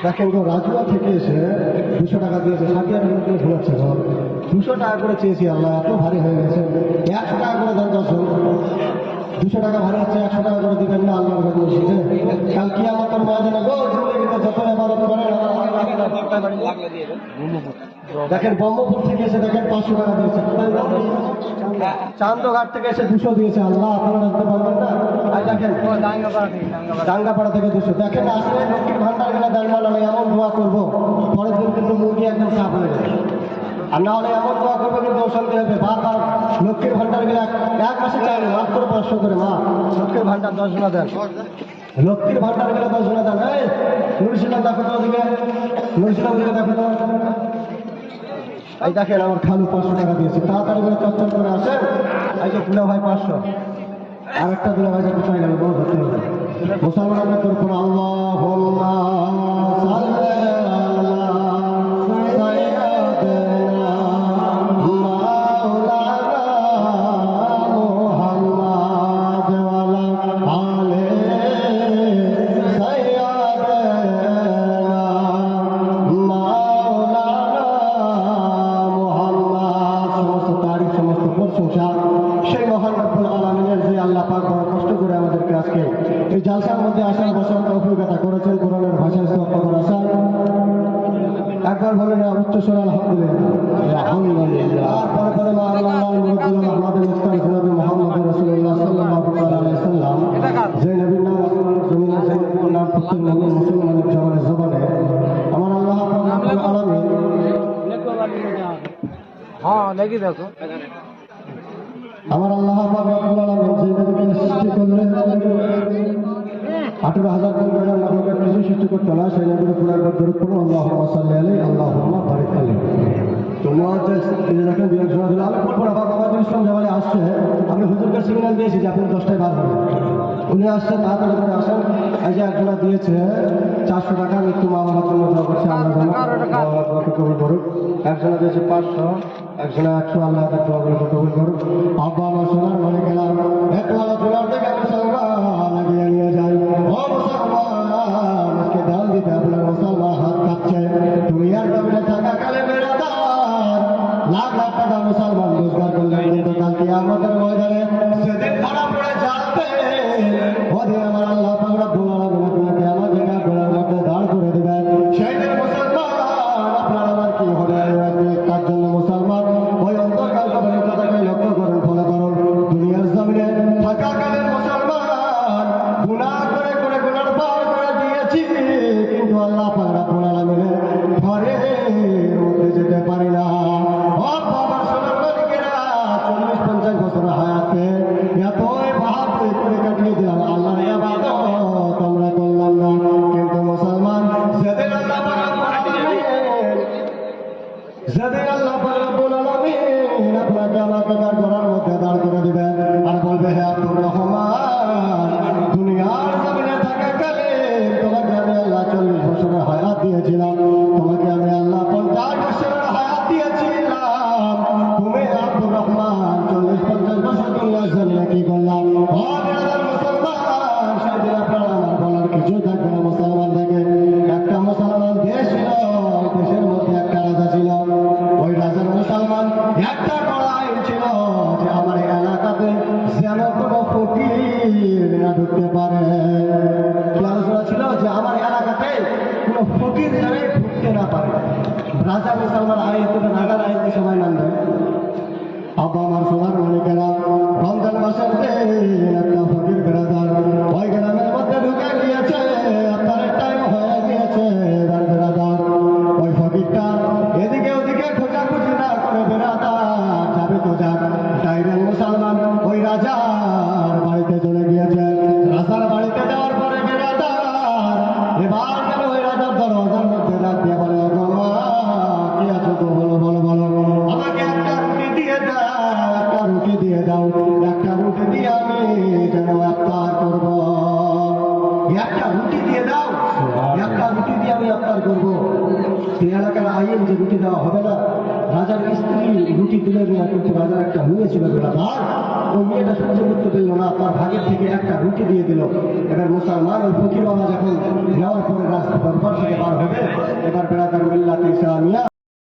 দেখেন গো, রাজুয়া থেকে এসে 200 টাকা দিয়েছে, সাথিয়া টাকা করে ঘুরাচ্ছে ঘর। 200 টাকা করে চেয়েছি, আল্লাহ এত ভারী হয়ে গেছে। 100 টাকা করে দেন দর্শক। 200 টাকা ভারী হচ্ছে, 100 টাকা করে দিবেন না আল্লাহর কাছে এসেছে। কাল কিয়ামতের ময়দানে গো জিন্দেগিতে যত ইবাদত করেন দেখেন, ব্রহ্মপুর থেকে এসে দেখেন 500 টাকা দিয়েছে। চান্দঘাট থেকে এসে 200 দিয়েছে। আল্লাহ আপনারা রাখতে পারবেন না। আর দেখেন ডাঙ্গাপাড়া থেকে 200। দেখেন আসলে লক্ষ্মীর ভান্ডার গেলে দাঁড়মাল আমি এমন দোয়া করবো, পরের দিন কিন্তু মুরগি একদম সাফ হয়ে যাবে। আর না হলে এমন দোয়া করবো কিন্তু অশান্তি হবে। বারবার লক্ষ্মীর ভান্ডার গেলে এক মাসে চাইলে মাত্র 500 করে। মা লক্ষ্মীর ভান্ডার 10 জনা দেন, লক্ষ্মীর ভান্ডার গেলে 10 জনা দেন। এই নুরুশিলাম দেখো তো ওদিকে, নুরুশিলাম দিকে দেখো তো। এই দেখেন আমার খালু 500 টাকা দিয়েছে। তাড়াতাড়ি করে চচ্চর করে আসেন। এই যে দুলা ভাই 500, আর একটা দুলা ভাই কোথায় গেল বড় ধরতে হবে। মুসলমানদের তোর কোন আল্লাহুম্মা সাল্লি আলা সাইয়্যিদিনা মাওলানা মুহাম্মাদ ওয়া আলা আলি সাইয়্যিদিনা মাওলানা মুহাম্মাদ। সমস্ত তারিফ, সমস্ত প্রশংসা সেই মহান রব্বুল আলামিনের, যে আল্লাহ পাক বড় কষ্ট করে আমাদেরকে আজকে এই জালসার মধ্যে আসার বসার অভিজ্ঞতা করেছেন। কোরআনের ভাষায় খবর আসা একবার বলে না উচ্চস্বর আলহামদুলিল্লাহ। তারপরে পরে মা আল্লাহ আমাদের মুস্তান জনাবে মুহাম্মদ রাসূলুল্লাহ সাল্লাল্লাহু আলাইহি ওয়াসাল্লাম, যে নবীর নাম জমিনে, যে নবীর নাম প্রত্যেক নবী মুসলমানের জবানে আমার আল্লাহ পাক রব্বুল আলামিন। হ্যাঁ দেখি দেখো, আমার আল্লাহ পাক রব্বুল আলামিন যে নবীকে সৃষ্টি করলেন 18,000 কোটি নবীকে কিছু সৃষ্টি করতে না, সেই নবীর উপর একবার দরুদ পড়ুন, আল্লাহুম্মা সাল্লি আলাইহি আল্লাহুম্মা বারিক আলাইহি। তো মুআজ্জিজ এই যে দেখেন বিয়ার শোনা দিল। আমি বলবো না, বাবা আমাদের ইসলাম জামালে আসছে, আমি হুজুরকে সিগন্যাল দিয়েছি যে আপনি 10টায় বার হবেন। উনি আসছেন, তাড়াতাড়ি করে আসেন। এই যে একজনা দিয়েছে 400 টাকা, মৃত্যু মা বাবার জন্য দোয়া করছে, আল্লাহ কবুল করুক। একজনা দিয়েছে 500, একজনা 100, আল্লাহ তার দোয়াগুলো কবুল করুক। আব্বা আমার সোনার ঘরে গেলাম, একলা তোমার থেকে মুসলমান এগিয়ে নিয়ে যাই। ও মুসলমান, আজকে ডাল দিতে আপনার মুসলমান হাত কাঁপছে। তুমি আর জমিনে থাকাকালে বেড়াদার লাখ লাখ টাকা মুসলমান রোজগার করলেন, কিন্তু কালকে আমাদের ময়দানে সেদিন ধরা পড়ে যাবে। ওদিন আমার আল্লাহ পাক রব্বুল আলামিন আপনাকে আমাকে ঘোড়ার মধ্যে দাঁড় করে দেবেন। সেই দিন মুসলমান আপনার আমার কি হবে? তার জন্য মুসলমান ওই অন্তর্কাল কবরের কথাকে লক্ষ্য করুন, ফলো করুন। দুনিয়ার জমিনে থাকাকালীন মুসলমান গুনাহ করে করে গুনার পার করে দিয়েছি, কিন্তু আল্লাহ পাক রব্বুল আলামিনের ঘরের মধ্যে যেতে পারি না। ও বাবা সোনার মালিকেরা, 40-50 বছর হায়াতে এতই বাহাদুরি করে কাটিয়ে দিলাম, আল্লাহর ইবাদত আমরা করলাম না। কিন্তু মুসলমান যেদিন আল্লাহ পাক রব্বুল আলামিন আপনাকে আমাকে তার ঘরের মধ্যে দাঁড় করে দিবেন আর বলবে, হে আব্দুর রহমান, দুনিয়ার জমিনে থাকাকালে তোমাকে আমি আল্লাহ 40 বছরের হায়াত দিয়েছিলাম, তোমাকে আমি আল্লাহ 50 বছরের হায়াত দিয়েছিলাম। তুমি আব্দুর রহমান 40-50 বছর দুনিয়ার জমিনে কি করলাম? মুসলমান, সেদিন আপনার আমার বলার কিছু থাকবে না। মুসলমান থেকে একটা মুসলমান দেশ ছিল, দেশের মধ্যে একটা রাজা ছিল। ওই রাজার মুসলমান একটা বড় আইন ছিল যে আমার এলাকাতে যেন কোনো ফকির না ঢুকতে পারে। কি আলোচনা ছিল? যে আমার এলাকাতে কোনো ফকির যেন ঢুকতে না পারে। রাজা মুসলমান আইন করে, রাজার আইনকে সবাই মানবে। আব্বা আমার সোনার মালিকেরা, রমজান মাসের দিন একটা ফকির বেড়াদার ওই গ্রামের মধ্যে ঢুকে গিয়েছে। আপনার টাইম হয়ে গিয়েছে, বেড়াদার ওই ফকিরটা এদিকে ওদিকে খোঁজাখুঁজি না করে বেড়াদার যাবে তো যাক, ডাইরেক্ট মুসলমান ওই রাজার বাড়িতে চলে গিয়েছে। রাজার বাড়িতে যাওয়ার পরে বেড়াদার এবার কেন ওই রাজার দরজার মধ্যে ডাক দিয়ে বলে, কি আছো তো, বলো বলো বলো, আমাকে একটা রুটি দিয়ে দাও, একটা রুটি দিয়ে দাও, একটা রুটি দিয়ে আমি যেন ইফতার করব। একটা রুটি দিয়ে দাও, একটা রুটি দিয়ে আমি ইফতার করব। এই এলাকার আইন যে রুটি দেওয়া হবে না। রাজার স্ত্রী রুটি তুলে দিল, কিন্তু রাজার একটা মেয়ে ছিল বেড়াদার, ওই মেয়েটা সহ্য করতে দিল না, তার ভাগের থেকে একটা রুটি দিয়ে দিল। এবার মুসলমান ওই ফকির বাবা যখন নেওয়ার পরে রাস্তা দরবার থেকে পার হবে, এবার বেড়াদার মিল্লাত ইসলামিয়া